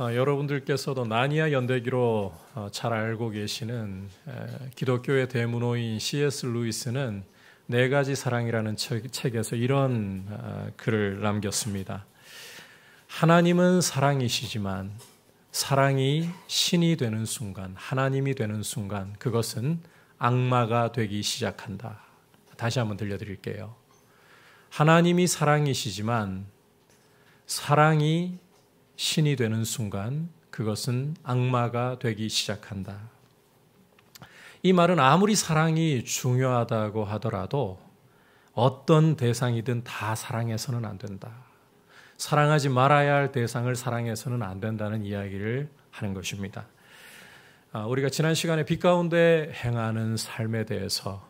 여러분들께서도 나니아 연대기로 잘 알고 계시는 기독교의 대문호인 C.S. 루이스는 네 가지 사랑이라는 책에서 이런 글을 남겼습니다. 하나님은 사랑이시지만 사랑이 신이 되는 순간, 하나님이 되는 순간 그것은 악마가 되기 시작한다. 다시 한번 들려드릴게요. 하나님이 사랑이시지만 사랑이 신이 되는 순간 그것은 악마가 되기 시작한다. 이 말은 아무리 사랑이 중요하다고 하더라도 어떤 대상이든 다 사랑해서는 안 된다. 사랑하지 말아야 할 대상을 사랑해서는 안 된다는 이야기를 하는 것입니다. 우리가 지난 시간에 빛 가운데 행하는 삶에 대해서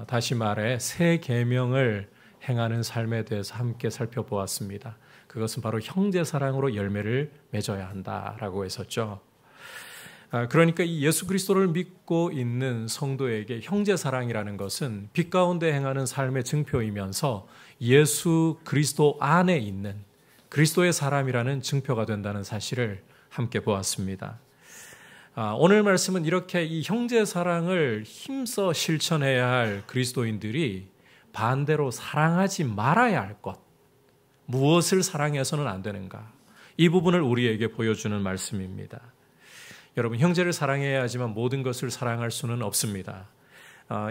다시 말해 새 계명을 행하는 삶에 대해서 함께 살펴보았습니다. 그것은 바로 형제 사랑으로 열매를 맺어야 한다라고 했었죠. 그러니까 이 예수 그리스도를 믿고 있는 성도에게 형제 사랑이라는 것은 빛 가운데 행하는 삶의 증표이면서 예수 그리스도 안에 있는 그리스도의 사람이라는 증표가 된다는 사실을 함께 보았습니다. 오늘 말씀은 이렇게 이 형제 사랑을 힘써 실천해야 할 그리스도인들이 반대로 사랑하지 말아야 할 것, 무엇을 사랑해서는 안 되는가? 이 부분을 우리에게 보여주는 말씀입니다. 여러분, 형제를 사랑해야 하지만 모든 것을 사랑할 수는 없습니다.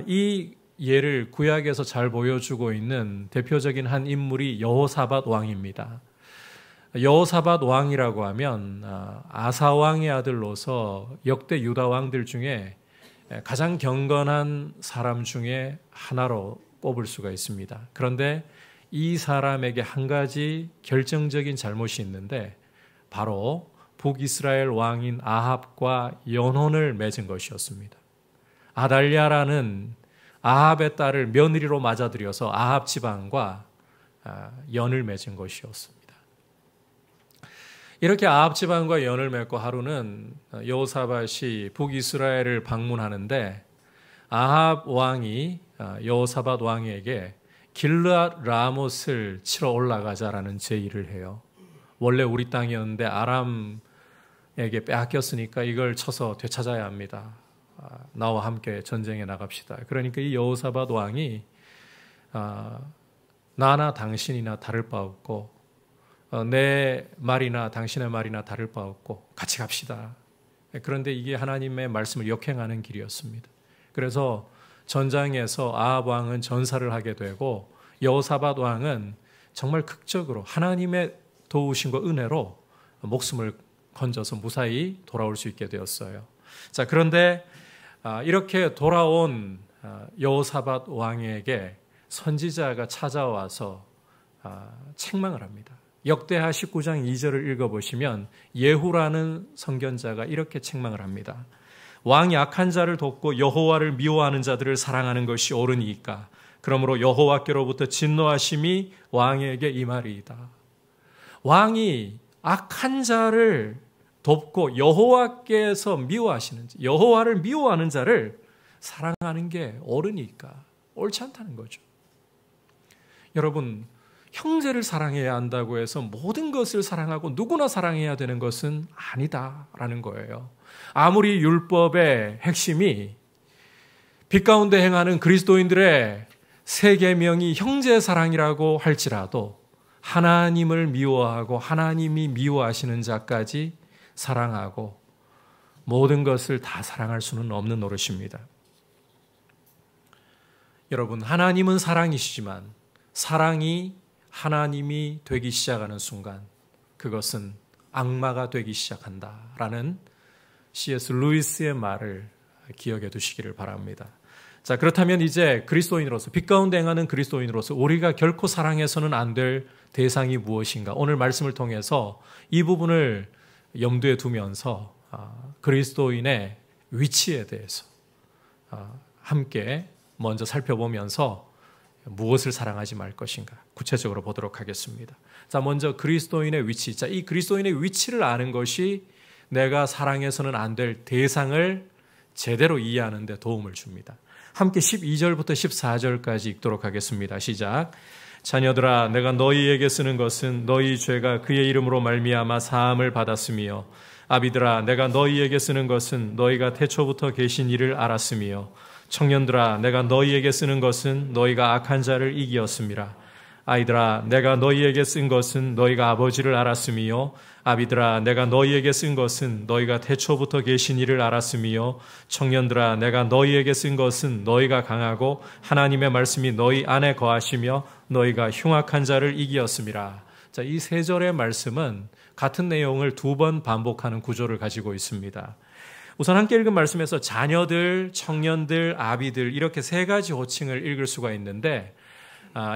이 예를 구약에서 잘 보여주고 있는 대표적인 한 인물이 여호사밧 왕입니다. 여호사밧 왕이라고 하면 아사 왕의 아들로서 역대 유다 왕들 중에 가장 경건한 사람 중에 하나로 꼽을 수가 있습니다. 그런데 이 사람에게 한 가지 결정적인 잘못이 있는데 바로 북이스라엘 왕인 아합과 연혼을 맺은 것이었습니다. 아달랴라는 아합의 딸을 며느리로 맞아들여서 아합 지방과 연을 맺은 것이었습니다. 이렇게 아합 지방과 연을 맺고 하루는 여호사밧이 북이스라엘을 방문하는데 아합 왕이 여호사밧 왕에게 길르앗 라못을 치러 올라가자라는 제의를 해요. 원래 우리 땅이었는데 아람에게 빼앗겼으니까 이걸 쳐서 되찾아야 합니다. 나와 함께 전쟁에 나갑시다. 그러니까 이 여호사밧 왕이 나나 당신이나 다를 바 없고 내 말이나 당신의 말이나 다를 바 없고 같이 갑시다. 그런데 이게 하나님의 말씀을 역행하는 길이었습니다. 그래서 전장에서 아합 왕은 전사를 하게 되고 여호사밧 왕은 정말 극적으로 하나님의 도우심과 은혜로 목숨을 건져서 무사히 돌아올 수 있게 되었어요. 자, 그런데 이렇게 돌아온 여호사밧 왕에게 선지자가 찾아와서 책망을 합니다. 역대하 19장 2절을 읽어보시면 예후라는 선견자가 이렇게 책망을 합니다. 왕이 악한 자를 돕고 여호와를 미워하는 자들을 사랑하는 것이 옳으니까 그러므로 여호와께로부터 진노하심이 왕에게 임하리이다. 왕이 악한 자를 돕고 여호와께서 미워하시는 자, 여호와를 미워하는 자를 사랑하는 게 옳으니까 옳지 않다는 거죠. 여러분, 형제를 사랑해야 한다고 해서 모든 것을 사랑하고 누구나 사랑해야 되는 것은 아니다라는 거예요. 아무리 율법의 핵심이 빛 가운데 행하는 그리스도인들의 세 계명이 형제 사랑이라고 할지라도 하나님을 미워하고 하나님이 미워하시는 자까지 사랑하고 모든 것을 다 사랑할 수는 없는 노릇입니다. 여러분, 하나님은 사랑이시지만 사랑이 하나님이 되기 시작하는 순간 그것은 악마가 되기 시작한다라는 C.S. 루이스의 말을 기억해 두시기를 바랍니다. 자, 그렇다면 이제 그리스도인으로서 빛 가운데 행하는 그리스도인으로서 우리가 결코 사랑해서는 안 될 대상이 무엇인가? 오늘 말씀을 통해서 이 부분을 염두에 두면서 그리스도인의 위치에 대해서 함께 먼저 살펴보면서 무엇을 사랑하지 말 것인가 구체적으로 보도록 하겠습니다. 자, 먼저 그리스도인의 위치. 자, 이 그리스도인의 위치를 아는 것이 내가 사랑해서는 안 될 대상을 제대로 이해하는 데 도움을 줍니다. 함께 12절부터 14절까지 읽도록 하겠습니다. 시작. 자녀들아 내가 너희에게 쓰는 것은 너희 죄가 그의 이름으로 말미암아 사함을 받았으며 아비들아 내가 너희에게 쓰는 것은 너희가 태초부터 계신 이를 알았으며 청년들아 내가 너희에게 쓰는 것은 너희가 악한 자를 이기었음이라. 아이들아 내가 너희에게 쓴 것은 너희가 아버지를 알았으며 아비들아 내가 너희에게 쓴 것은 너희가 태초부터 계신 이를 알았으며 청년들아 내가 너희에게 쓴 것은 너희가 강하고 하나님의 말씀이 너희 안에 거하시며 너희가 흉악한 자를 이기었음이라. 자, 이 세 절의 말씀은 같은 내용을 두 번 반복하는 구조를 가지고 있습니다. 우선 함께 읽은 말씀에서 자녀들, 청년들, 아비들 이렇게 세 가지 호칭을 읽을 수가 있는데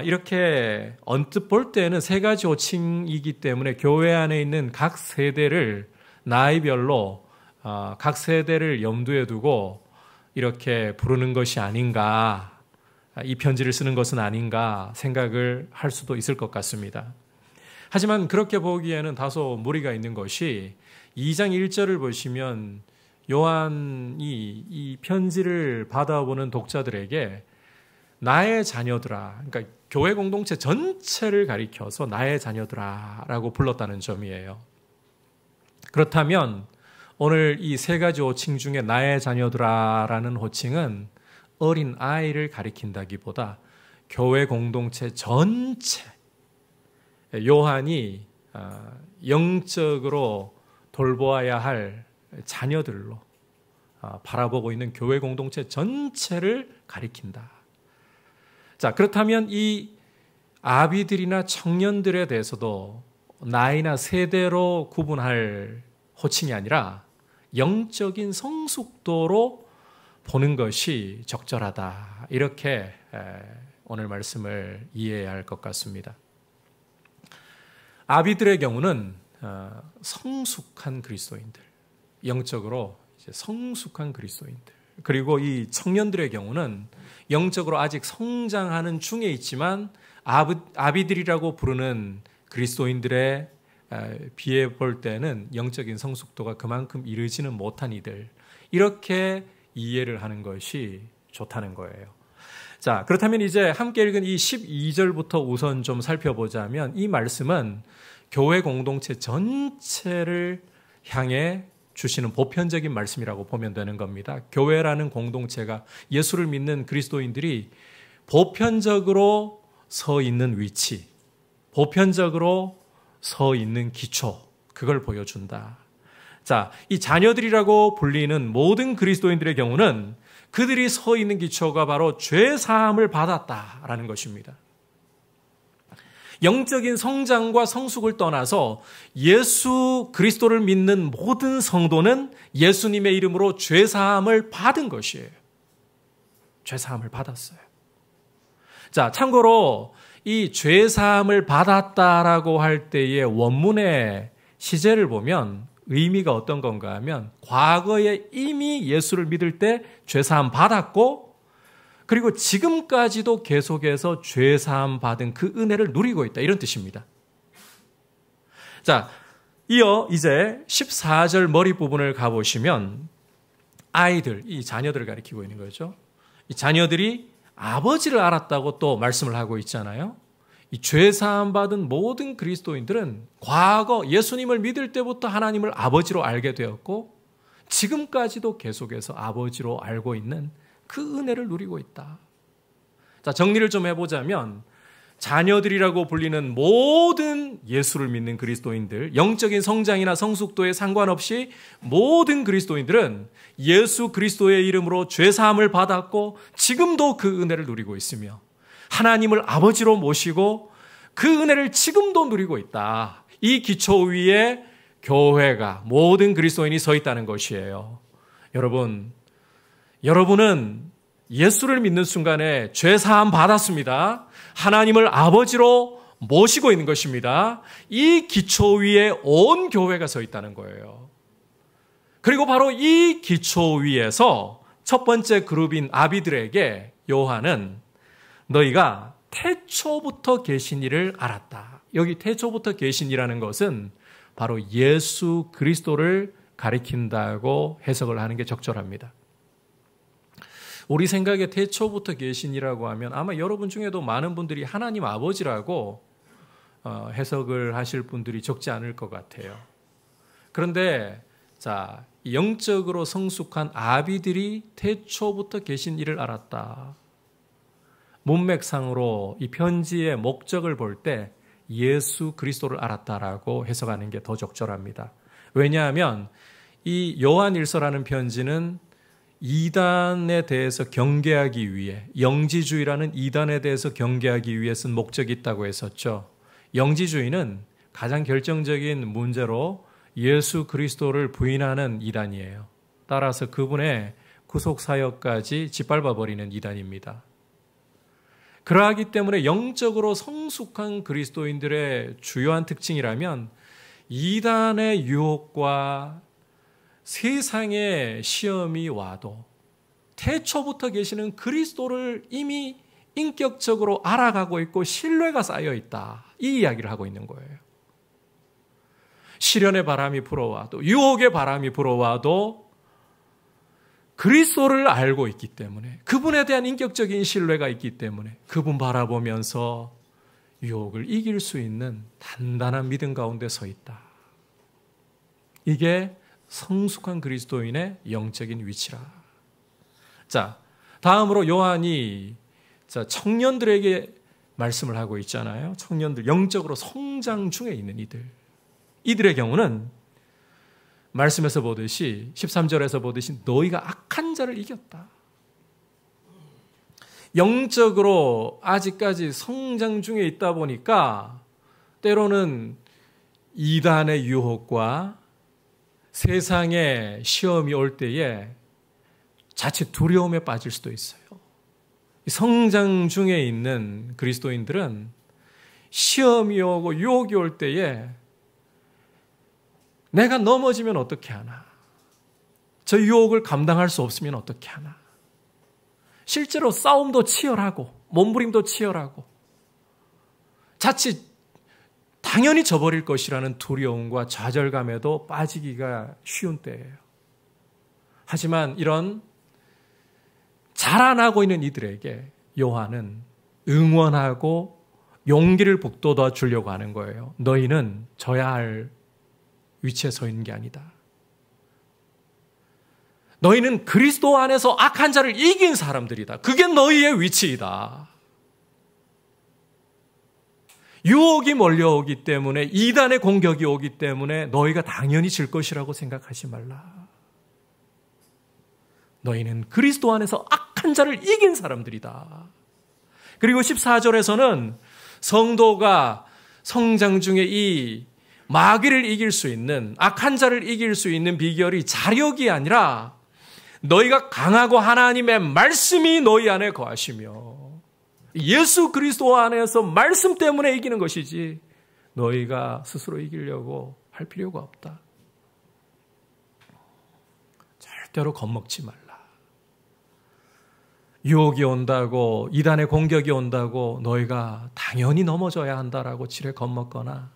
이렇게 언뜻 볼 때는 세 가지 호칭이기 때문에 교회 안에 있는 각 세대를 나이별로 각 세대를 염두에 두고 이렇게 부르는 것이 아닌가, 이 편지를 쓰는 것은 아닌가 생각을 할 수도 있을 것 같습니다. 하지만 그렇게 보기에는 다소 무리가 있는 것이 2장 1절을 보시면 요한이 이 편지를 받아보는 독자들에게 나의 자녀들아, 그러니까 교회 공동체 전체를 가리켜서 나의 자녀들아 라고 불렀다는 점이에요. 그렇다면 오늘 이 세 가지 호칭 중에 나의 자녀들아 라는 호칭은 어린 아이를 가리킨다기보다 교회 공동체 전체, 요한이 영적으로 돌보아야 할 자녀들로 바라보고 있는 교회 공동체 전체를 가리킨다. 자, 그렇다면 이 아비들이나 청년들에 대해서도 나이나 세대로 구분할 호칭이 아니라 영적인 성숙도로 보는 것이 적절하다. 이렇게 오늘 말씀을 이해해야 할 것 같습니다. 아비들의 경우는 성숙한 그리스도인들, 영적으로 이제 성숙한 그리스도인들. 그리고 이 청년들의 경우는 영적으로 아직 성장하는 중에 있지만 아비들이라고 부르는 그리스도인들의 비해 볼 때는 영적인 성숙도가 그만큼 이르지는 못한 이들, 이렇게 이해를 하는 것이 좋다는 거예요. 자, 그렇다면 이제 함께 읽은 이 12절부터 우선 좀 살펴보자면 이 말씀은 교회 공동체 전체를 향해 주시는 보편적인 말씀이라고 보면 되는 겁니다. 교회라는 공동체가 예수를 믿는 그리스도인들이 보편적으로 서 있는 위치, 보편적으로 서 있는 기초, 그걸 보여준다. 자, 이 자녀들이라고 불리는 모든 그리스도인들의 경우는 그들이 서 있는 기초가 바로 죄 사함을 받았다라는 것입니다. 영적인 성장과 성숙을 떠나서 예수 그리스도를 믿는 모든 성도는 예수님의 이름으로 죄 사함을 받은 것이에요. 죄 사함을 받았어요. 자, 참고로 이 죄 사함을 받았다라고 할 때의 원문의 시제를 보면 의미가 어떤 건가 하면 과거에 이미 예수를 믿을 때 죄 사함 받았고 그리고 지금까지도 계속해서 죄 사함 받은 그 은혜를 누리고 있다, 이런 뜻입니다. 자, 이어 이제 14절 머리 부분을 가보시면 아이들, 이 자녀들을 가리키고 있는 거죠. 이 자녀들이 아버지를 알았다고 또 말씀을 하고 있잖아요. 이 죄 사함 받은 모든 그리스도인들은 과거 예수님을 믿을 때부터 하나님을 아버지로 알게 되었고 지금까지도 계속해서 아버지로 알고 있는 그 은혜를 누리고 있다. 자, 정리를 좀 해보자면 자녀들이라고 불리는 모든 예수를 믿는 그리스도인들, 영적인 성장이나 성숙도에 상관없이 모든 그리스도인들은 예수 그리스도의 이름으로 죄 사함을 받았고 지금도 그 은혜를 누리고 있으며 하나님을 아버지로 모시고 그 은혜를 지금도 누리고 있다. 이 기초 위에 교회가, 모든 그리스도인이 서 있다는 것이에요. 여러분은 예수를 믿는 순간에 죄 사함 받았습니다. 하나님을 아버지로 모시고 있는 것입니다. 이 기초 위에 온 교회가 서 있다는 거예요. 그리고 바로 이 기초 위에서 첫 번째 그룹인 아비들에게 요한은 너희가 태초부터 계신 이를 알았다. 여기 태초부터 계신 이라는 것은 바로 예수 그리스도를 가리킨다고 해석을 하는 게 적절합니다. 우리 생각에 태초부터 계신이라고 하면 아마 여러분 중에도 많은 분들이 하나님 아버지라고 해석을 하실 분들이 적지 않을 것 같아요. 그런데 자, 영적으로 성숙한 아비들이 태초부터 계신 이를 알았다. 문맥상으로 이 편지의 목적을 볼 때 예수 그리스도를 알았다라고 해석하는 게 더 적절합니다. 왜냐하면 이 요한일서라는 편지는 이단에 대해서 경계하기 위해, 영지주의라는 이단에 대해서 경계하기 위해 쓴 목적이 있다고 했었죠. 영지주의는 가장 결정적인 문제로 예수 그리스도를 부인하는 이단이에요. 따라서 그분의 구속사역까지 짓밟아버리는 이단입니다. 그러하기 때문에 영적으로 성숙한 그리스도인들의 주요한 특징이라면 이단의 유혹과 세상의 시험이 와도 태초부터 계시는 그리스도를 이미 인격적으로 알아가고 있고 신뢰가 쌓여 있다. 이 이야기를 하고 있는 거예요. 시련의 바람이 불어와도 유혹의 바람이 불어와도 그리스도를 알고 있기 때문에 그분에 대한 인격적인 신뢰가 있기 때문에 그분 바라보면서 유혹을 이길 수 있는 단단한 믿음 가운데 서 있다. 이게 성숙한 그리스도인의 영적인 위치라. 자, 다음으로 요한이 청년들에게 말씀을 하고 있잖아요. 청년들, 영적으로 성장 중에 있는 이들의 경우는 말씀에서 보듯이 13절에서 보듯이 너희가 악한 자를 이겼다. 영적으로 아직까지 성장 중에 있다 보니까 때로는 이단의 유혹과 세상의 시험이 올 때에 자칫 두려움에 빠질 수도 있어요. 성장 중에 있는 그리스도인들은 시험이 오고 유혹이 올 때에 내가 넘어지면 어떻게 하나? 저 유혹을 감당할 수 없으면 어떻게 하나? 실제로 싸움도 치열하고 몸부림도 치열하고 자칫 당연히 져버릴 것이라는 두려움과 좌절감에도 빠지기가 쉬운 때예요. 하지만 이런 자라나고 있는 이들에게 요한은 응원하고 용기를 북돋아 주려고 하는 거예요. 너희는 져야 할 위치에 서 있는 게 아니다. 너희는 그리스도 안에서 악한 자를 이긴 사람들이다. 그게 너희의 위치이다. 유혹이 몰려오기 때문에 이단의 공격이 오기 때문에 너희가 당연히 질 것이라고 생각하지 말라. 너희는 그리스도 안에서 악한 자를 이긴 사람들이다. 그리고 14절에서는 성도가 성장 중에 이 마귀를 이길 수 있는, 악한 자를 이길 수 있는 비결이 자력이 아니라 너희가 강하고 하나님의 말씀이 너희 안에 거하시며 예수 그리스도 안에서 말씀 때문에 이기는 것이지 너희가 스스로 이기려고 할 필요가 없다. 절대로 겁먹지 말라. 유혹이 온다고, 이단의 공격이 온다고 너희가 당연히 넘어져야 한다라고 지레 겁먹거나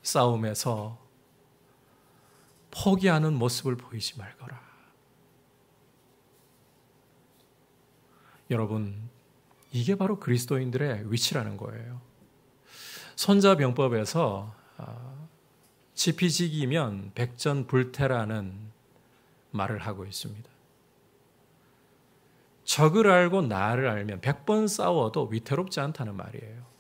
싸움에서 포기하는 모습을 보이지 말거라. 여러분, 이게 바로 그리스도인들의 위치라는 거예요. 손자병법에서 지피지기면 백전불태라는 말을 하고 있습니다. 적을 알고 나를 알면 100번 싸워도 위태롭지 않다는 말이에요.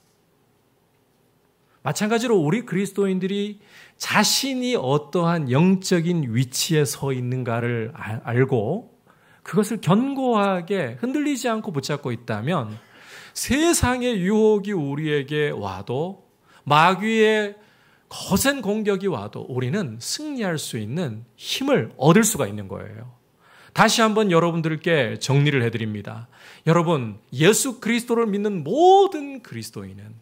마찬가지로 우리 그리스도인들이 자신이 어떠한 영적인 위치에 서 있는가를 알고 그것을 견고하게 흔들리지 않고 붙잡고 있다면 세상의 유혹이 우리에게 와도 마귀의 거센 공격이 와도 우리는 승리할 수 있는 힘을 얻을 수가 있는 거예요. 다시 한번 여러분들께 정리를 해드립니다. 여러분, 예수 그리스도를 믿는 모든 그리스도인은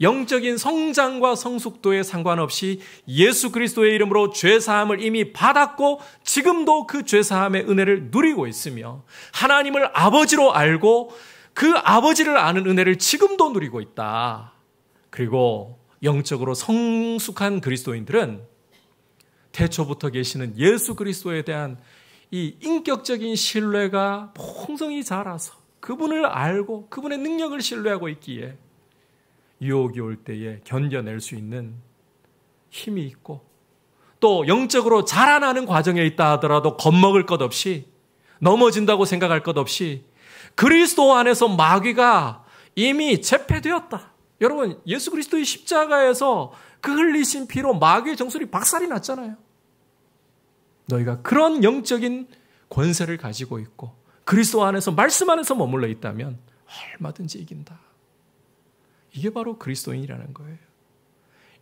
영적인 성장과 성숙도에 상관없이 예수 그리스도의 이름으로 죄사함을 이미 받았고 지금도 그 죄사함의 은혜를 누리고 있으며 하나님을 아버지로 알고 그 아버지를 아는 은혜를 지금도 누리고 있다. 그리고 영적으로 성숙한 그리스도인들은 태초부터 계시는 예수 그리스도에 대한 이 인격적인 신뢰가 풍성히 자라서 그분을 알고 그분의 능력을 신뢰하고 있기에 유혹이 올 때에 견뎌낼 수 있는 힘이 있고 또 영적으로 자라나는 과정에 있다 하더라도 겁먹을 것 없이 넘어진다고 생각할 것 없이 그리스도 안에서 마귀가 이미 제패되었다. 여러분 예수 그리스도의 십자가에서 그 흘리신 피로 마귀의 정수리 박살이 났잖아요. 너희가 그런 영적인 권세를 가지고 있고 그리스도 안에서 말씀 안에서 머물러 있다면 얼마든지 이긴다. 이게 바로 그리스도인이라는 거예요.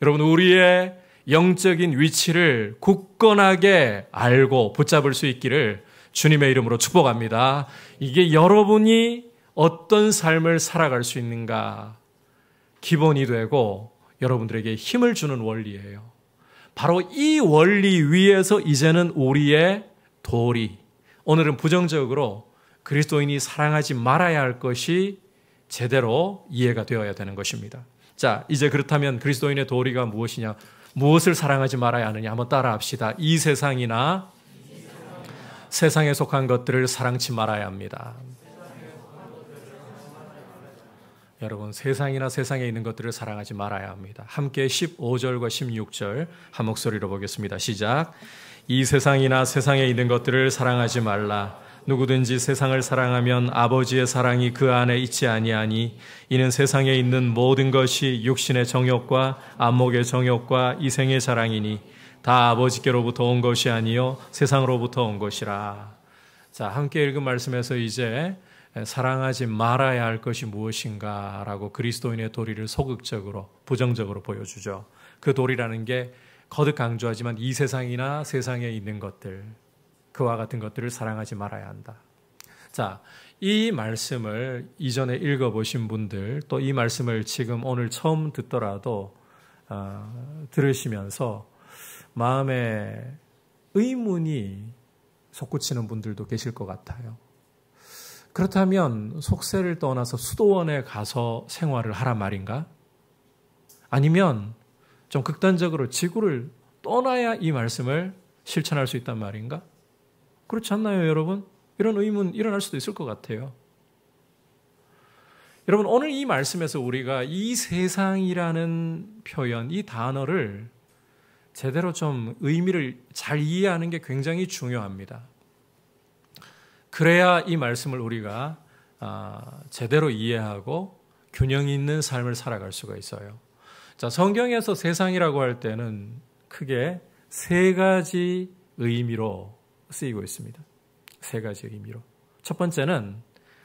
여러분 우리의 영적인 위치를 굳건하게 알고 붙잡을 수 있기를 주님의 이름으로 축복합니다. 이게 여러분이 어떤 삶을 살아갈 수 있는가 기본이 되고 여러분들에게 힘을 주는 원리예요. 바로 이 원리 위에서 이제는 우리의 도리, 오늘은 부정적으로 그리스도인이 사랑하지 말아야 할 것이 제대로 이해가 되어야 되는 것입니다. 자, 이제 그렇다면 그리스도인의 도리가 무엇이냐? 무엇을 사랑하지 말아야 하느냐? 한번 따라 합시다. 이 세상이나 세상에 속한 것들을 사랑치 말아야 합니다. 여러분, 세상이나 세상에 있는 것들을 사랑하지 말아야 합니다. 함께 15절과 16절 한 목소리로 보겠습니다. 시작. 이 세상이나 세상에 있는 것들을 사랑하지 말라. 누구든지 세상을 사랑하면 아버지의 사랑이 그 안에 있지 아니하니 이는 세상에 있는 모든 것이 육신의 정욕과 안목의 정욕과 이생의 자랑이니 다 아버지께로부터 온 것이 아니요 세상으로부터 온 것이라. 자, 함께 읽은 말씀에서 이제 사랑하지 말아야 할 것이 무엇인가라고 그리스도인의 도리를 소극적으로 부정적으로 보여주죠. 그 도리라는 게 거듭 강조하지만 이 세상이나 세상에 있는 것들, 그와 같은 것들을 사랑하지 말아야 한다. 자, 이 말씀을 이전에 읽어보신 분들, 또 이 말씀을 지금 오늘 처음 듣더라도 들으시면서 마음에 의문이 솟구치는 분들도 계실 것 같아요. 그렇다면 속세를 떠나서 수도원에 가서 생활을 하란 말인가? 아니면 좀 극단적으로 지구를 떠나야 이 말씀을 실천할 수 있단 말인가? 그렇지 않나요, 여러분? 이런 의문 일어날 수도 있을 것 같아요. 여러분, 오늘 이 말씀에서 우리가 이 세상이라는 표현, 이 단어를 제대로 좀 의미를 잘 이해하는 게 굉장히 중요합니다. 그래야 이 말씀을 우리가 제대로 이해하고 균형 있는 삶을 살아갈 수가 있어요. 자, 성경에서 세상이라고 할 때는 크게 세 가지 의미로 쓰이고 있습니다. 세 가지 의미로. 첫 번째는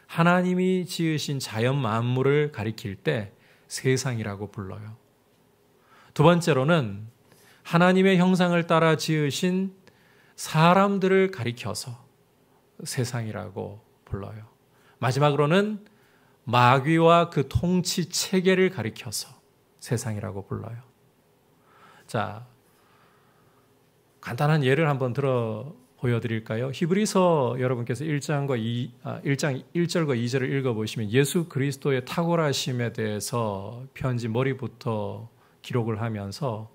하나님이 지으신 자연 만물을 가리킬 때 세상이라고 불러요. 두 번째로는 하나님의 형상을 따라 지으신 사람들을 가리켜서 세상이라고 불러요. 마지막으로는 마귀와 그 통치 체계를 가리켜서 세상이라고 불러요. 자, 간단한 예를 한번 보여드릴까요? 히브리서 여러분께서 1장 1절과 2절을 읽어보시면 예수 그리스도의 탁월하심에 대해서 편지 머리부터 기록을 하면서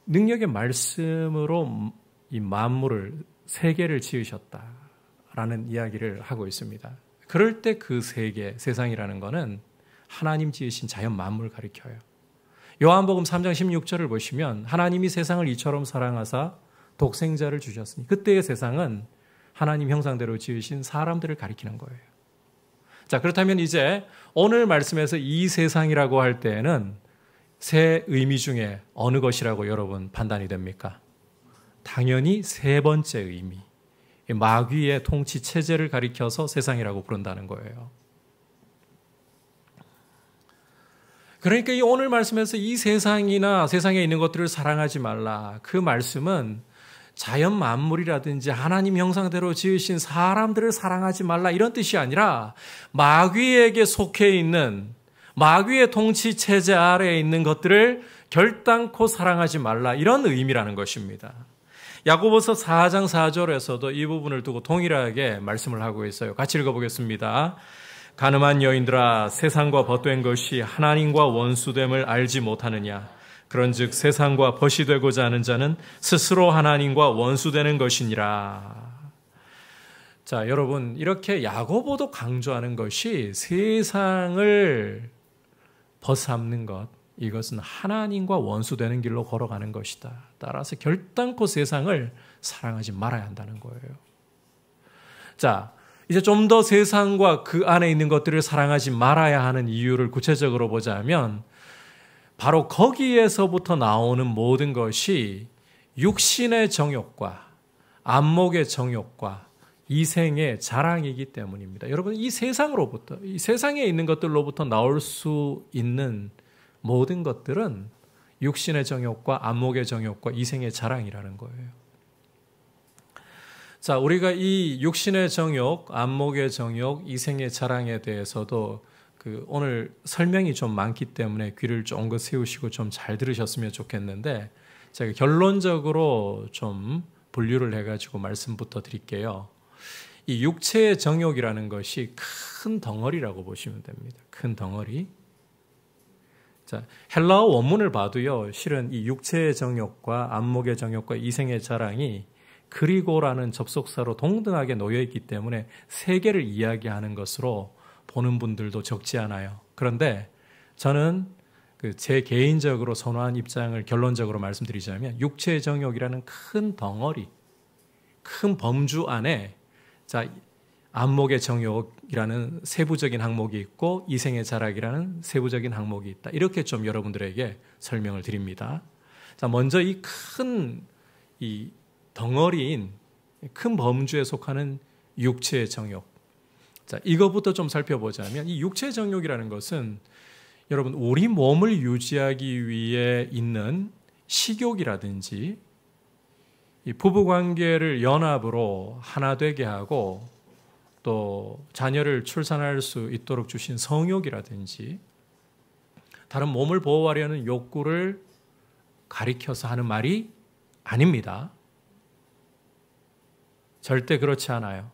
능력의 말씀으로 이 만물을 세계를 지으셨다라는 이야기를 하고 있습니다. 그럴 때 그 세계, 세상이라는 것은 하나님 지으신 자연 만물을 가리켜요. 요한복음 3장 16절을 보시면 하나님이 세상을 이처럼 사랑하사 독생자를 주셨으니 그때의 세상은 하나님 형상대로 지으신 사람들을 가리키는 거예요. 자, 그렇다면 이제 오늘 말씀에서 이 세상이라고 할 때에는 세 의미 중에 어느 것이라고 여러분 판단이 됩니까? 당연히 세 번째 의미, 마귀의 통치 체제를 가리켜서 세상이라고 부른다는 거예요. 그러니까 이 오늘 말씀에서 이 세상이나 세상에 있는 것들을 사랑하지 말라. 그 말씀은 자연 만물이라든지 하나님 형상대로 지으신 사람들을 사랑하지 말라 이런 뜻이 아니라 마귀에게 속해 있는 마귀의 통치 체제 아래에 있는 것들을 결단코 사랑하지 말라 이런 의미라는 것입니다. 야고보서 4장 4절에서도 이 부분을 두고 동일하게 말씀을 하고 있어요. 같이 읽어보겠습니다. 가늠한 여인들아 세상과 벗된 것이 하나님과 원수됨을 알지 못하느냐. 그런즉 세상과 벗이 되고자 하는 자는 스스로 하나님과 원수되는 것이니라. 자, 여러분, 이렇게 야고보도 강조하는 것이 세상을 벗삼는 것, 이것은 하나님과 원수되는 길로 걸어가는 것이다. 따라서 결단코 세상을 사랑하지 말아야 한다는 거예요. 자, 이제 좀 더 세상과 그 안에 있는 것들을 사랑하지 말아야 하는 이유를 구체적으로 보자면 바로 거기에서부터 나오는 모든 것이 육신의 정욕과 안목의 정욕과 이생의 자랑이기 때문입니다. 여러분, 이 세상으로부터, 이 세상에 있는 것들로부터 나올 수 있는 모든 것들은 육신의 정욕과 안목의 정욕과 이생의 자랑이라는 거예요. 자, 우리가 이 육신의 정욕, 안목의 정욕, 이생의 자랑에 대해서도 오늘 설명이 좀 많기 때문에 귀를 쫑긋 세우시고 좀 잘 들으셨으면 좋겠는데, 제가 결론적으로 좀 분류를 해가지고 말씀부터 드릴게요. 이 육체의 정욕이라는 것이 큰 덩어리라고 보시면 됩니다. 큰 덩어리. 자, 헬라어 원문을 봐도요, 실은 이 육체의 정욕과 안목의 정욕과 이생의 자랑이 그리고라는 접속사로 동등하게 놓여 있기 때문에 세 개를 이야기하는 것으로 보는 분들도 적지 않아요. 그런데 저는 제 개인적으로 선호한 입장을 결론적으로 말씀드리자면 육체의 정욕이라는 큰 덩어리, 큰 범주 안에 자, 안목의 정욕이라는 세부적인 항목이 있고 이생의 자랑이라는 세부적인 항목이 있다. 이렇게 좀 여러분들에게 설명을 드립니다. 자, 먼저 이 큰 덩어리인 큰 범주에 속하는 육체의 정욕. 자, 이것부터 좀 살펴보자면 이 육체의 정욕이라는 것은 여러분 우리 몸을 유지하기 위해 있는 식욕이라든지 이 부부관계를 연합으로 하나 되게 하고 또 자녀를 출산할 수 있도록 주신 성욕이라든지 다른 몸을 보호하려는 욕구를 가리켜서 하는 말이 아닙니다. 절대 그렇지 않아요.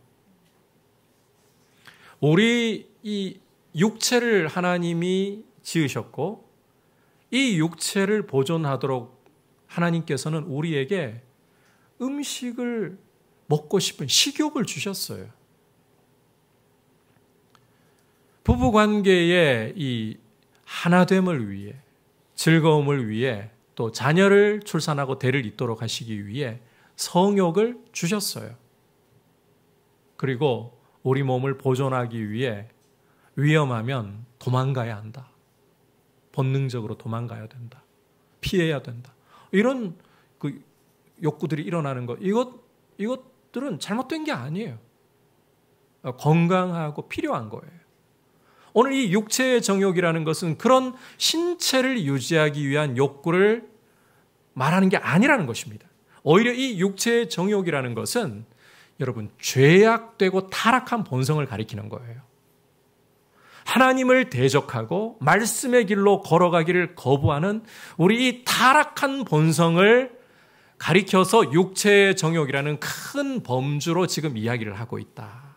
우리 이 육체를 하나님이 지으셨고 이 육체를 보존하도록 하나님께서는 우리에게 음식을 먹고 싶은 식욕을 주셨어요. 부부관계의 이 하나됨을 위해, 즐거움을 위해, 또 자녀를 출산하고 대를 잇도록 하시기 위해 성욕을 주셨어요. 그리고 우리 몸을 보존하기 위해 위험하면 도망가야 한다. 본능적으로 도망가야 된다. 피해야 된다. 이런 욕구들이 일어나는 것, 이것들은 잘못된 게 아니에요. 건강하고 필요한 거예요. 오늘 이 육체의 정욕이라는 것은 그런 신체를 유지하기 위한 욕구를 말하는 게 아니라는 것입니다. 오히려 이 육체의 정욕이라는 것은 여러분 죄악되고 타락한 본성을 가리키는 거예요. 하나님을 대적하고 말씀의 길로 걸어가기를 거부하는 우리 이 타락한 본성을 가리켜서 육체의 정욕이라는 큰 범주로 지금 이야기를 하고 있다.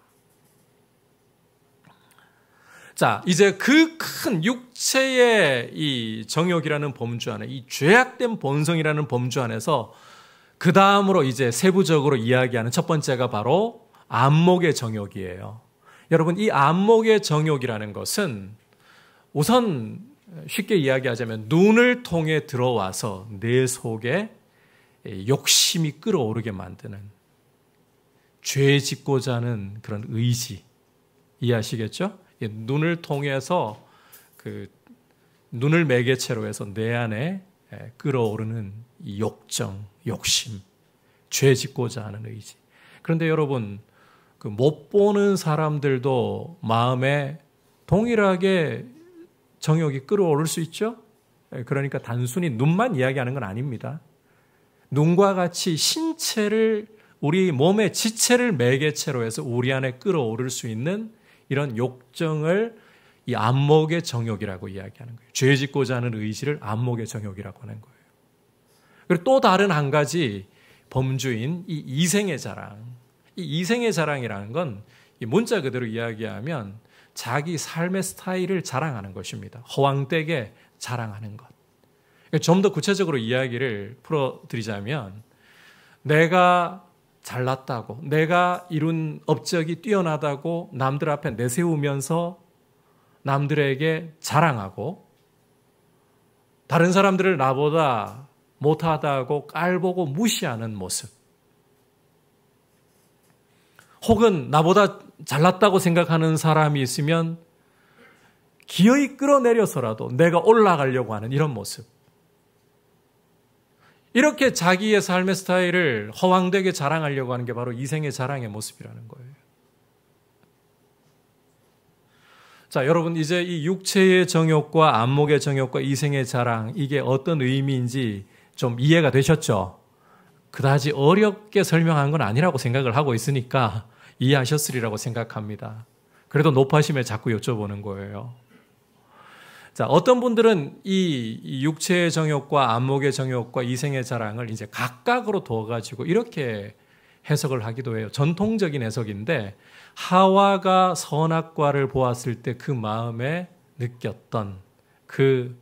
자, 이제 그 큰 육체의 이 정욕이라는 범주 안에, 이 죄악된 본성이라는 범주 안에서 그 다음으로 이제 세부적으로 이야기하는 첫 번째가 바로 안목의 정욕이에요. 여러분, 이 안목의 정욕이라는 것은 우선 쉽게 이야기하자면 눈을 통해 들어와서 내 속에 욕심이 끌어오르게 만드는 죄 짓고자 하는 그런 의지. 이해하시겠죠? 눈을 통해서 눈을 매개체로 해서 내 안에 끌어오르는 이 욕정, 욕심, 죄 짓고자 하는 의지. 그런데 여러분, 못 보는 사람들도 마음에 동일하게 정욕이 끌어오를 수 있죠? 그러니까 단순히 눈만 이야기하는 건 아닙니다. 눈과 같이 신체를, 우리 몸의 지체를 매개체로 해서 우리 안에 끌어오를 수 있는 이런 욕정을 이 안목의 정욕이라고 이야기하는 거예요. 죄 짓고자 하는 의지를 안목의 정욕이라고 하는 거예요. 그리고 또 다른 한 가지 범주인 이 이생의 자랑. 이 이생의 자랑이라는 건 이 문자 그대로 이야기하면 자기 삶의 스타일을 자랑하는 것입니다. 허황되게 자랑하는 것. 좀 더 구체적으로 이야기를 풀어드리자면 내가 잘났다고, 내가 이룬 업적이 뛰어나다고 남들 앞에 내세우면서 남들에게 자랑하고 다른 사람들을 나보다 못하다고 깔보고 무시하는 모습, 혹은 나보다 잘났다고 생각하는 사람이 있으면 기어이 끌어내려서라도 내가 올라가려고 하는 이런 모습, 이렇게 자기의 삶의 스타일을 허황되게 자랑하려고 하는 게 바로 이생의 자랑의 모습이라는 거예요. 자, 여러분 이제 이 육체의 정욕과 안목의 정욕과 이생의 자랑, 이게 어떤 의미인지 좀 이해가 되셨죠? 그다지 어렵게 설명한 건 아니라고 생각을 하고 있으니까 이해하셨으리라고 생각합니다. 그래도 높아심에 자꾸 여쭤보는 거예요. 자, 어떤 분들은 이 육체의 정욕과 안목의 정욕과 이생의 자랑을 이제 각각으로 두어가지고 이렇게 해석을 하기도 해요. 전통적인 해석인데, 하와가 선악과를 보았을 때 그 마음에 느꼈던 그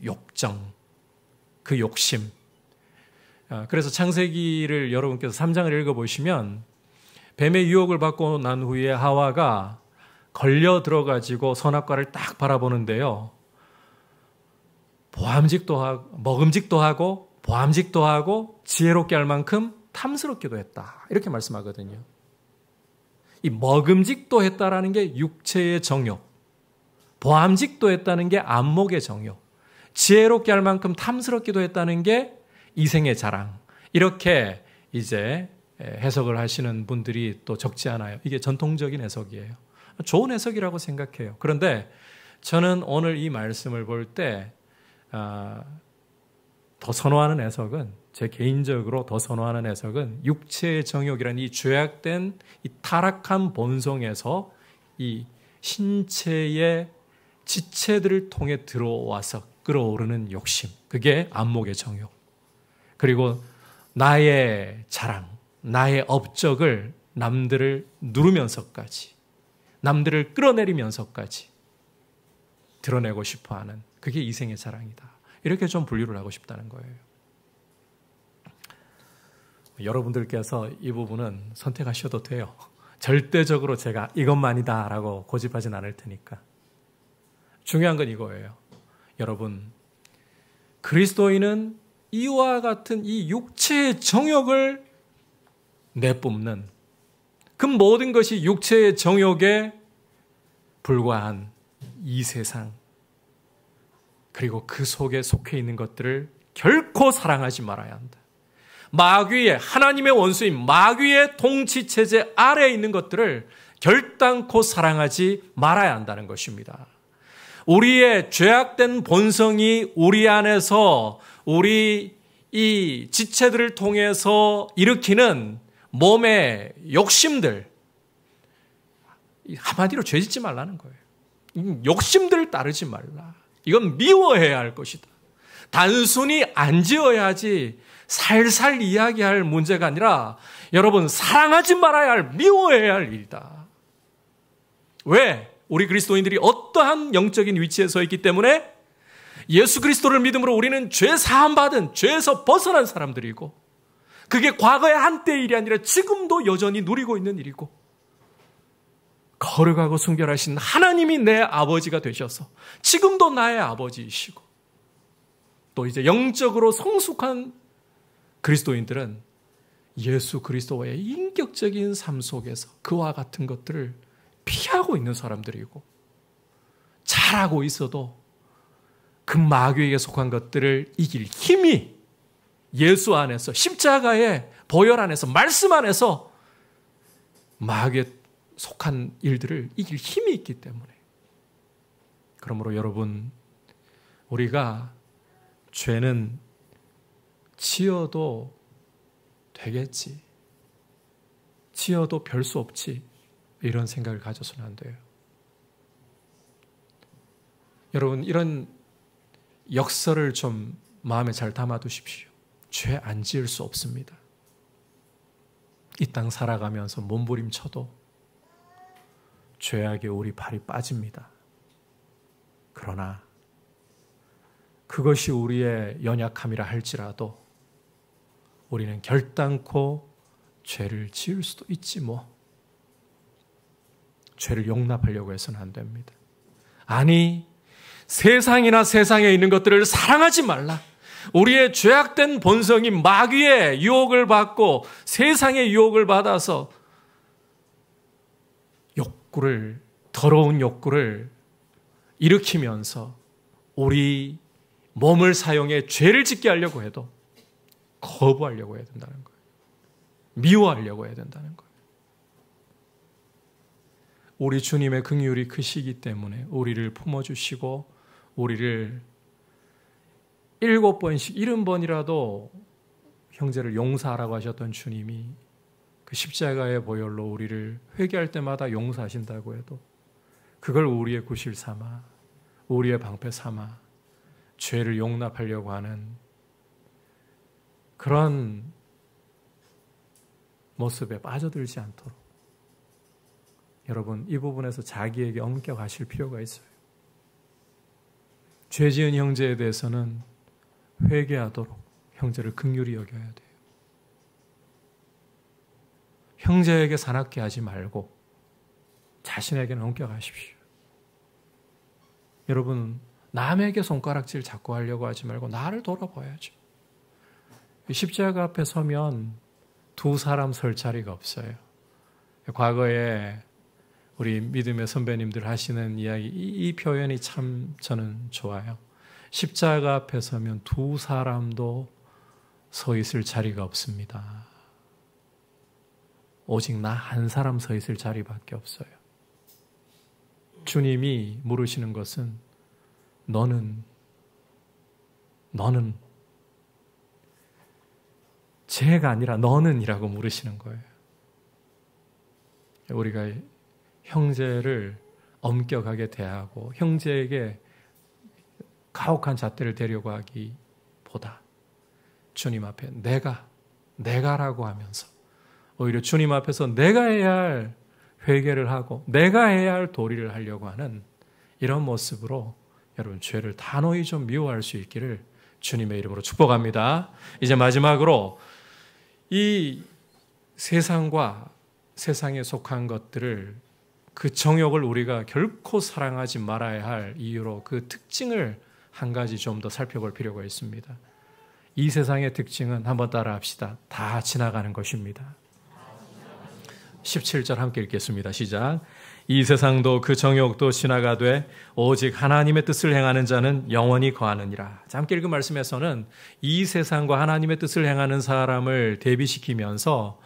욕정, 그 욕심. 그래서 창세기를 여러분께서 3장을 읽어보시면 뱀의 유혹을 받고 난 후에 하와가 걸려 들어가지고 선악과를 딱 바라보는데요. 보암직도 하고, 먹음직도 하고, 보암직도 하고, 지혜롭게 할 만큼 탐스럽기도 했다. 이렇게 말씀하거든요. 이 먹음직도 했다라는 게 육체의 정욕, 보암직도 했다는 게 안목의 정욕, 지혜롭게 할 만큼 탐스럽기도 했다는 게 이생의 자랑. 이렇게 이제 해석을 하시는 분들이 또 적지 않아요. 이게 전통적인 해석이에요. 좋은 해석이라고 생각해요. 그런데 저는 오늘 이 말씀을 볼 때 더 선호하는 해석은, 제 개인적으로 더 선호하는 해석은 육체의 정욕이라는 이 죄악된 이 타락한 본성에서 이 신체의 지체들을 통해 들어와서 끌어오르는 욕심, 그게 안목의 정욕. 그리고 나의 자랑, 나의 업적을 남들을 누르면서까지, 남들을 끌어내리면서까지 드러내고 싶어하는, 그게 이생의 자랑이다. 이렇게 좀 분류를 하고 싶다는 거예요. 여러분들께서 이 부분은 선택하셔도 돼요. 절대적으로 제가 이것만이다 라고 고집하진 않을 테니까. 중요한 건 이거예요. 여러분, 그리스도인은 이와 같은 이 육체의 정욕을 내뿜는, 그 모든 것이 육체의 정욕에 불과한 이 세상, 그리고 그 속에 속해 있는 것들을 결코 사랑하지 말아야 한다. 마귀의, 하나님의 원수인 마귀의 통치체제 아래에 있는 것들을 결단코 사랑하지 말아야 한다는 것입니다. 우리의 죄악된 본성이 우리 안에서 우리 이 지체들을 통해서 일으키는 몸의 욕심들, 한마디로 죄 짓지 말라는 거예요. 욕심들을 따르지 말라. 이건 미워해야 할 것이다. 단순히 안 지어야지 살살 이야기할 문제가 아니라 여러분, 사랑하지 말아야 할, 미워해야 할 일이다. 왜? 우리 그리스도인들이 어떠한 영적인 위치에 서 있기 때문에 예수 그리스도를 믿음으로 우리는 죄 사함 받은, 죄에서 벗어난 사람들이고, 그게 과거의 한때의 일이 아니라 지금도 여전히 누리고 있는 일이고, 거룩하고 순결하신 하나님이 내 아버지가 되셔서 지금도 나의 아버지이시고, 또 이제 영적으로 성숙한 그리스도인들은 예수 그리스도와의 인격적인 삶 속에서 그와 같은 것들을 피하고 있는 사람들이고, 잘하고 있어도 그 마귀에게 속한 것들을 이길 힘이 예수 안에서, 십자가의 보혈 안에서, 말씀 안에서 마귀에 속한 일들을 이길 힘이 있기 때문에. 그러므로 여러분, 우리가 죄는 지어도 되겠지, 지어도 별 수 없지, 이런 생각을 가져서는 안 돼요. 여러분, 이런 역설을 좀 마음에 잘 담아두십시오. 죄 안 지을 수 없습니다. 이 땅 살아가면서 몸부림쳐도 죄악에 우리 발이 빠집니다. 그러나 그것이 우리의 연약함이라 할지라도 우리는 결단코 죄를 지을 수도 있지 뭐. 죄를 용납하려고 해서는 안 됩니다. 아니, 세상이나 세상에 있는 것들을 사랑하지 말라. 우리의 죄악된 본성이 마귀의 유혹을 받고 세상의 유혹을 받아서 더러운 욕구를 일으키면서 우리 몸을 사용해 죄를 짓게 하려고 해도 거부하려고 해야 된다는 거예요. 미워하려고 해야 된다는 거예요. 우리 주님의 긍휼이 크시기 때문에 우리를 품어주시고 우리를 7번씩 70번이라도 형제를 용서하라고 하셨던 주님이 그 십자가의 보혈로 우리를 회개할 때마다 용서하신다고 해도 그걸 우리의 구실 삼아 우리의 방패 삼아 죄를 용납하려고 하는 그런 모습에 빠져들지 않도록 여러분 이 부분에서 자기에게 엄격하실 필요가 있어요. 죄 지은 형제에 대해서는 회개하도록 형제를 긍휼히 여겨야 돼요. 형제에게 사납게 하지 말고 자신에게는 엄격하십시오. 여러분 남에게 손가락질 자꾸 하려고 하지 말고 나를 돌아봐야죠. 십자가 앞에 서면 두 사람 설 자리가 없어요. 과거에 우리 믿음의 선배님들 하시는 이야기, 이 표현이 참 저는 좋아요. 십자가 앞에 서면 두 사람도 서 있을 자리가 없습니다. 오직 나 한 사람 서 있을 자리밖에 없어요. 주님이 물으시는 것은 너는 쟤가 아니라 너는이라고 물으시는 거예요. 우리가 형제를 엄격하게 대하고 형제에게 가혹한 잣대를 대려고 하기보다 주님 앞에 내가라고 하면서 오히려 주님 앞에서 내가 해야 할 회개를 하고 내가 해야 할 도리를 하려고 하는 이런 모습으로 여러분 죄를 단호히 좀 미워할 수 있기를 주님의 이름으로 축복합니다. 이제 마지막으로 이 세상과 세상에 속한 것들을 그 정욕을 우리가 결코 사랑하지 말아야 할 이유로 그 특징을 한 가지 좀 더 살펴볼 필요가 있습니다. 이 세상의 특징은 한번 따라 합시다. 다 지나가는 것입니다. 17절 함께 읽겠습니다. 시작. 이 세상도 그 정욕도 지나가되 오직 하나님의 뜻을 행하는 자는 영원히 거하느니라. 함께 읽은 말씀에서는 이 세상과 하나님의 뜻을 행하는 사람을 대비시키면서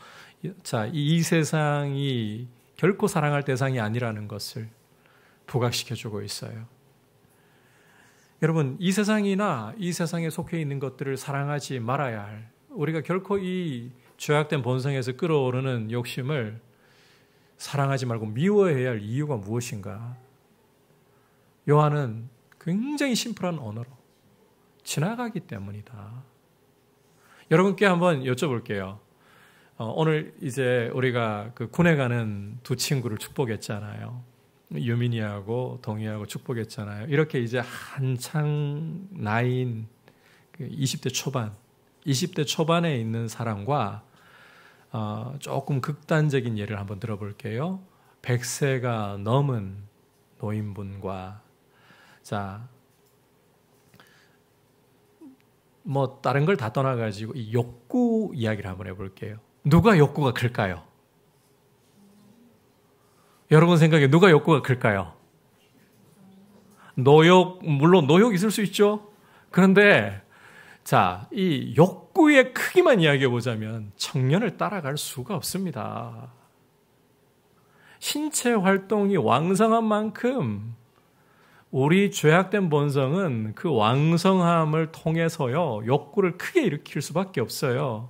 이 세상이 결코 사랑할 대상이 아니라는 것을 부각시켜주고 있어요. 여러분, 이 세상이나 이 세상에 속해 있는 것들을 사랑하지 말아야 할, 우리가 결코 이 죄악된 본성에서 끌어오르는 욕심을 사랑하지 말고 미워해야 할 이유가 무엇인가? 요한은 굉장히 심플한 언어로 지나가기 때문이다. 여러분께 한번 여쭤볼게요. 오늘 이제 우리가 그 군에 가는 두 친구를 축복했잖아요. 유민이하고 동희하고 축복했잖아요. 이렇게 이제 한창 나이인 20대 초반에 있는 사람과 조금 극단적인 예를 한번 들어볼게요. 100세가 넘은 노인분과 뭐 다른 걸 다 떠나가지고 이 욕구 이야기를 한번 해볼게요. 누가 욕구가 클까요? 여러분 생각에 누가 욕구가 클까요? 물론 노욕 있을 수 있죠. 그런데 이 욕구의 크기만 이야기해 보자면 청년을 따라갈 수가 없습니다. 신체 활동이 왕성한 만큼 우리 죄악된 본성은 그 왕성함을 통해서요, 욕구를 크게 일으킬 수밖에 없어요.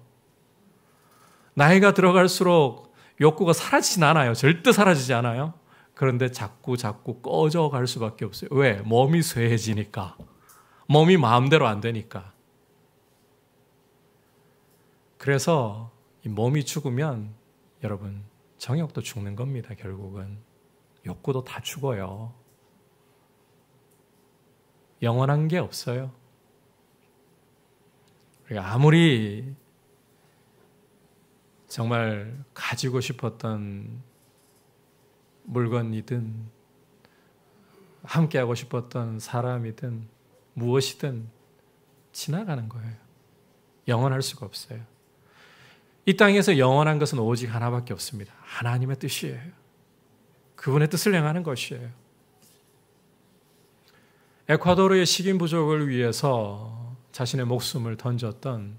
나이가 들어갈수록 욕구가 사라지진 않아요. 절대 사라지지 않아요. 그런데 자꾸 꺼져갈 수밖에 없어요. 왜? 몸이 쇠해지니까. 몸이 마음대로 안 되니까. 그래서 이 몸이 죽으면 여러분 정욕도 죽는 겁니다. 결국은. 욕구도 다 죽어요. 영원한 게 없어요. 아무리 정말 가지고 싶었던 물건이든 함께하고 싶었던 사람이든 무엇이든 지나가는 거예요. 영원할 수가 없어요. 이 땅에서 영원한 것은 오직 하나밖에 없습니다. 하나님의 뜻이에요. 그분의 뜻을 행하는 것이에요. 에콰도르의 식인 부족을 위해서 자신의 목숨을 던졌던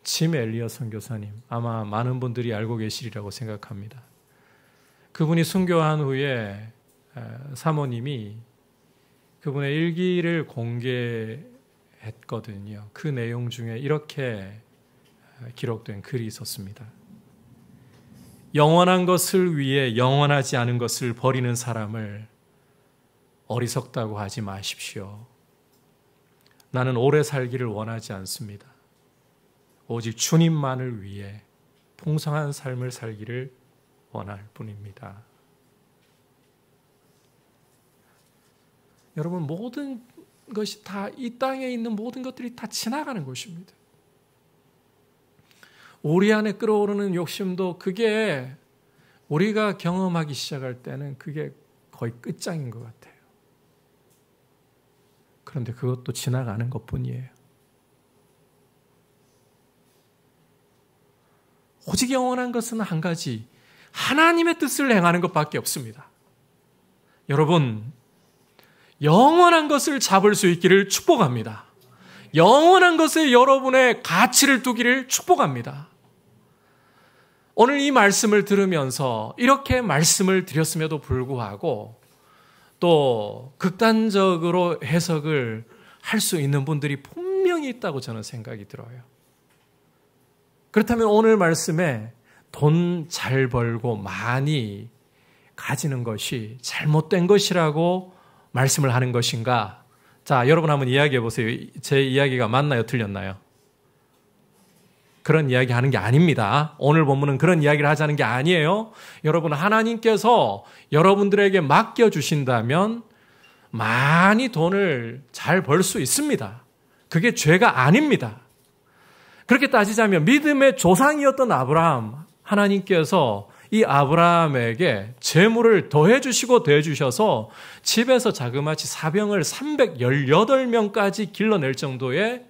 짐 엘리엇 선교사님, 아마 많은 분들이 알고 계시리라고 생각합니다. 그분이 순교한 후에 사모님이 그분의 일기를 공개했거든요. 그 내용 중에 이렇게 기록된 글이 있었습니다. 영원한 것을 위해 영원하지 않은 것을 버리는 사람을 어리석다고 하지 마십시오. 나는 오래 살기를 원하지 않습니다. 오직 주님만을 위해 풍성한 삶을 살기를 원할 뿐입니다. 여러분, 모든 것이 다, 이 땅에 있는 모든 것들이 다 지나가는 것입니다. 우리 안에 끓어오르는 욕심도 그게 우리가 경험하기 시작할 때는 그게 거의 끝장인 것 같아요. 그런데 그것도 지나가는 것뿐이에요. 오직 영원한 것은 한 가지, 하나님의 뜻을 행하는 것밖에 없습니다. 여러분, 영원한 것을 잡을 수 있기를 축복합니다. 영원한 것에 여러분의 가치를 두기를 축복합니다. 오늘 이 말씀을 들으면서 이렇게 말씀을 드렸음에도 불구하고 또 극단적으로 해석을 할 수 있는 분들이 분명히 있다고 저는 생각이 들어요. 그렇다면 오늘 말씀에 돈 잘 벌고 많이 가지는 것이 잘못된 것이라고 말씀을 하는 것인가? 자, 여러분 한번 이야기해 보세요. 제 이야기가 맞나요? 틀렸나요? 그런 이야기 하는 게 아닙니다. 오늘 본문은 그런 이야기를 하자는 게 아니에요. 여러분, 하나님께서 여러분들에게 맡겨주신다면 많이 돈을 잘 벌 수 있습니다. 그게 죄가 아닙니다. 그렇게 따지자면 믿음의 조상이었던 아브라함, 하나님께서 이 아브라함에게 재물을 더해주시고 더해주셔서 집에서 자그마치 사병을 318명까지 길러낼 정도의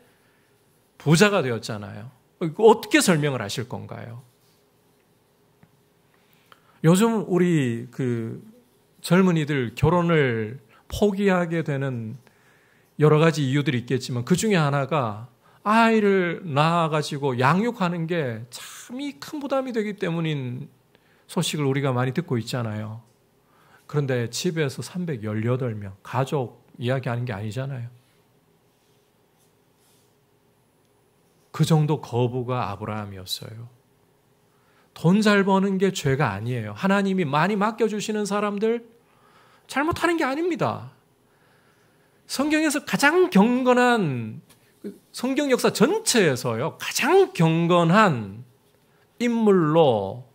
부자가 되었잖아요. 어떻게 설명을 하실 건가요? 요즘 우리 젊은이들 결혼을 포기하게 되는 여러 가지 이유들이 있겠지만 그 중에 하나가 아이를 낳아가지고 양육하는 게 참이 큰 부담이 되기 때문인 소식을 우리가 많이 듣고 있잖아요. 그런데 집에서 318명, 가족 이야기하는 게 아니잖아요. 그 정도 거부가 아브라함이었어요. 돈 잘 버는 게 죄가 아니에요. 하나님이 많이 맡겨주시는 사람들 잘못하는 게 아닙니다. 성경에서 가장 경건한, 성경 역사 전체에서요, 가장 경건한 인물로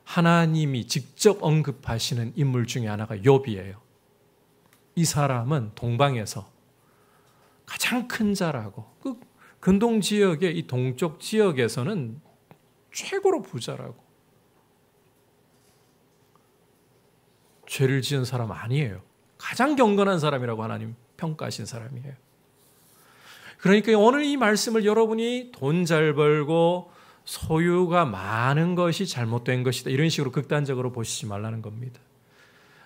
하나님이 직접 언급하시는 인물 중에 하나가 욥이에요. 이 사람은 동방에서 가장 큰 자라고, 근동 지역의 이 동쪽 지역에서는 최고로 부자라고. 죄를 지은 사람 아니에요. 가장 경건한 사람이라고 하나님 평가하신 사람이에요. 그러니까 오늘 이 말씀을 여러분이 돈 잘 벌고 소유가 많은 것이 잘못된 것이다, 이런 식으로 극단적으로 보시지 말라는 겁니다.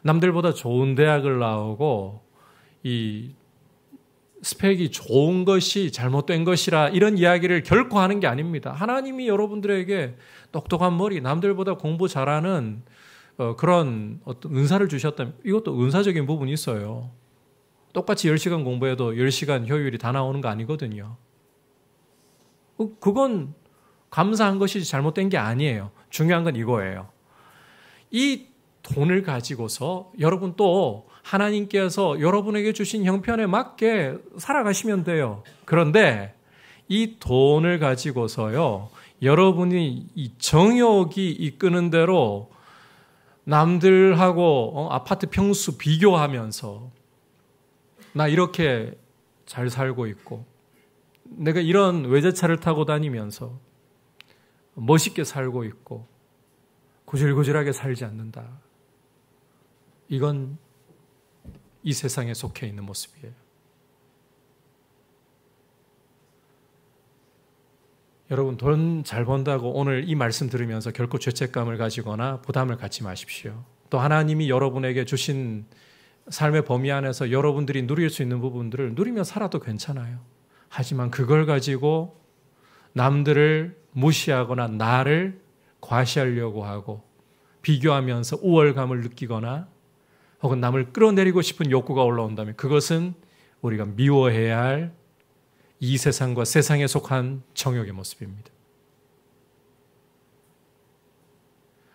남들보다 좋은 대학을 나오고 이 스펙이 좋은 것이 잘못된 것이라 이런 이야기를 결코 하는 게 아닙니다. 하나님이 여러분들에게 똑똑한 머리, 남들보다 공부 잘하는 그런 어떤 은사를 주셨다면 이것도 은사적인 부분이 있어요. 똑같이 10시간 공부해도 10시간 효율이 다 나오는 거 아니거든요. 그건 감사한 것이 잘못된 게 아니에요. 중요한 건 이거예요. 이 돈을 가지고서 여러분 또 하나님께서 여러분에게 주신 형편에 맞게 살아가시면 돼요. 그런데 이 돈을 가지고서요, 여러분이 이 정욕이 이끄는 대로 남들하고 아파트 평수 비교하면서 나 이렇게 잘 살고 있고 내가 이런 외제차를 타고 다니면서 멋있게 살고 있고 구질구질하게 살지 않는다. 이건 이 세상에 속해 있는 모습이에요. 여러분, 돈 잘 번다고 오늘 이 말씀 들으면서 결코 죄책감을 가지거나 부담을 갖지 마십시오. 또 하나님이 여러분에게 주신 삶의 범위 안에서 여러분들이 누릴 수 있는 부분들을 누리며 살아도 괜찮아요. 하지만 그걸 가지고 남들을 무시하거나 나를 과시하려고 하고 비교하면서 우월감을 느끼거나 혹은 남을 끌어내리고 싶은 욕구가 올라온다면 그것은 우리가 미워해야 할 이 세상과 세상에 속한 정욕의 모습입니다.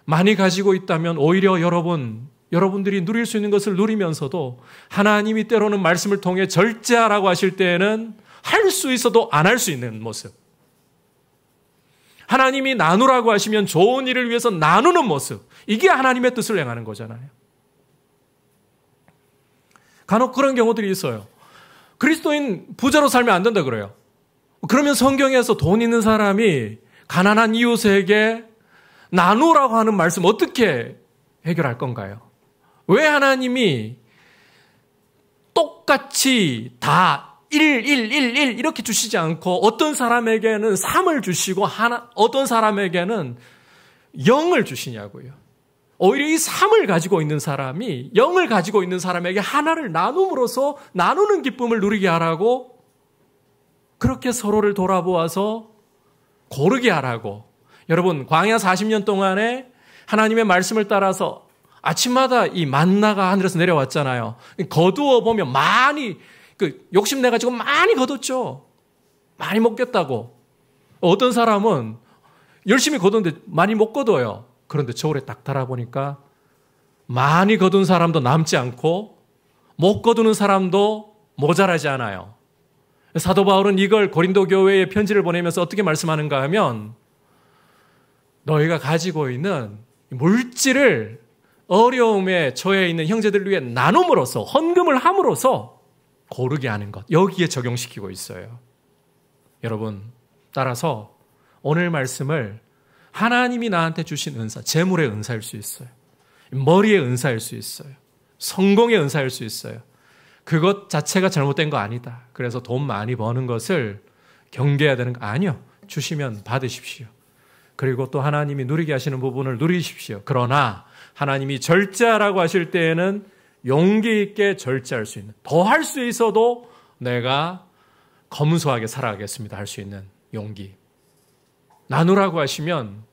많이 가지고 있다면 오히려 여러분들이 누릴 수 있는 것을 누리면서도 하나님이 때로는 말씀을 통해 절제하라고 하실 때에는 할 수 있어도 안 할 수 있는 모습. 하나님이 나누라고 하시면 좋은 일을 위해서 나누는 모습. 이게 하나님의 뜻을 행하는 거잖아요. 간혹 그런 경우들이 있어요. 그리스도인 부자로 살면 안 된다 그래요. 그러면 성경에서 돈 있는 사람이 가난한 이웃에게 나누라고 하는 말씀 어떻게 해결할 건가요? 왜 하나님이 똑같이 다 1 이렇게 주시지 않고 어떤 사람에게는 3을 주시고 어떤 사람에게는 0을 주시냐고요. 오히려 이 3을 가지고 있는 사람이 0을 가지고 있는 사람에게 하나를 나눔으로써 나누는 기쁨을 누리게 하라고 그렇게 서로를 돌아보아서 고르게 하라고. 여러분, 광야 40년 동안에 하나님의 말씀을 따라서 아침마다 이 만나가 하늘에서 내려왔잖아요. 거두어 보면 많이 욕심내가지고 많이 거뒀죠. 많이 먹겠다고. 어떤 사람은 열심히 거뒀는데 많이 못 거둬요. 그런데 저울에 딱 달아보니까 많이 거둔 사람도 남지 않고 못 거두는 사람도 모자라지 않아요. 사도 바울은 이걸 고린도 교회에 편지를 보내면서 어떻게 말씀하는가 하면 너희가 가지고 있는 물질을 어려움에 처해 있는 형제들을 위해 나눔으로써 헌금을 함으로써 고르게 하는 것. 여기에 적용시키고 있어요. 여러분, 따라서 오늘 말씀을 하나님이 나한테 주신 은사, 재물의 은사일 수 있어요. 머리의 은사일 수 있어요. 성공의 은사일 수 있어요. 그것 자체가 잘못된 거 아니다. 그래서 돈 많이 버는 것을 경계해야 되는 거 아니요. 주시면 받으십시오. 그리고 또 하나님이 누리게 하시는 부분을 누리십시오. 그러나 하나님이 절제하라고 하실 때에는 용기 있게 절제할 수 있는, 더 할 수 있어도 내가 검소하게 살아가겠습니다. 할 수 있는 용기. 나누라고 하시면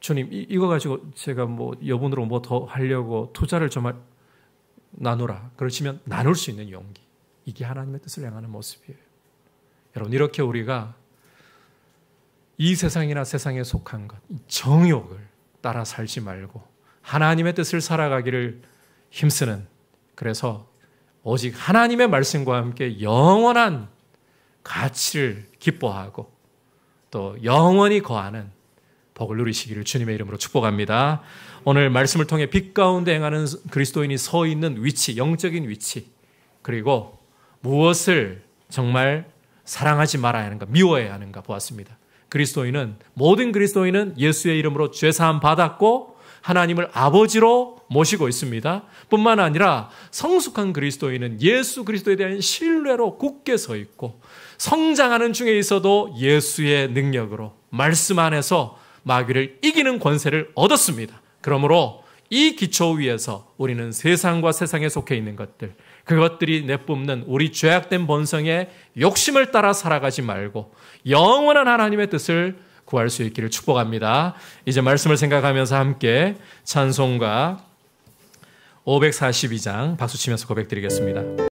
주님 이거 가지고 제가 여분으로 더 하려고 투자를 좀 나누라. 그러시면 나눌 수 있는 용기. 이게 하나님의 뜻을 행하는 모습이에요. 여러분, 이렇게 우리가 이 세상이나 세상에 속한 것, 정욕을 따라 살지 말고 하나님의 뜻을 살아가기를 힘쓰는, 그래서 오직 하나님의 말씀과 함께 영원한 가치를 기뻐하고 또 영원히 거하는 복을 누리시기를 주님의 이름으로 축복합니다. 오늘 말씀을 통해 빛 가운데 행하는 그리스도인이 서 있는 위치, 영적인 위치, 그리고 무엇을 정말 사랑하지 말아야 하는가, 미워해야 하는가 보았습니다. 모든 그리스도인은 예수의 이름으로 죄사함 받았고 하나님을 아버지로 모시고 있습니다. 뿐만 아니라 성숙한 그리스도인은 예수 그리스도에 대한 신뢰로 굳게 서 있고 성장하는 중에 있어도 예수의 능력으로 말씀 안에서 마귀를 이기는 권세를 얻었습니다. 그러므로 이 기초 위에서 우리는 세상과 세상에 속해 있는 것들, 그것들이 내뿜는 우리 죄악된 본성의 욕심을 따라 살아가지 말고 영원한 하나님의 뜻을 구할 수 있기를 축복합니다. 이제 말씀을 생각하면서 함께 찬송가 542장 박수치면서 고백드리겠습니다.